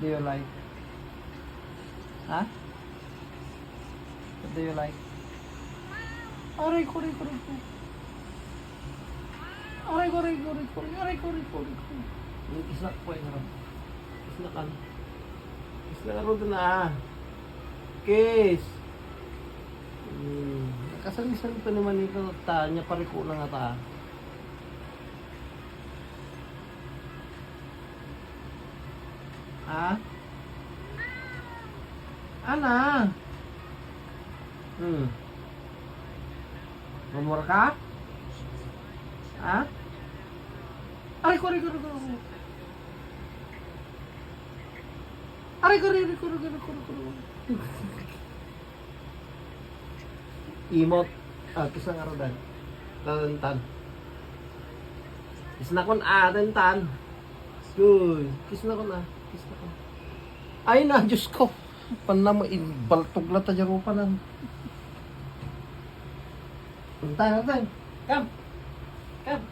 do you like? Ha? What do you like? Aray ko, aray ko, aray ko. Aray ko, aray ko, aray ko, aray ko, aray ko, aray ko. Isla ko yung harap. Isla ka. Isla ka rin na. Kiss. Nakasalisan pa naman ito. Niya pariko na nga ta. Ha? Ana? Rumor ka? Ha? Aray ko, aray ko, aray ko. Aray ko, aray ko, aray ko, aray ko. Imot. Kiss na nga rodan. Talantan. Kiss na kon tantan. Good. Kiss na kon Kiss na kon. Ay na, Diyos ko. Panama, baltog na ta dyan pa lang. Punta natin. Come. Come.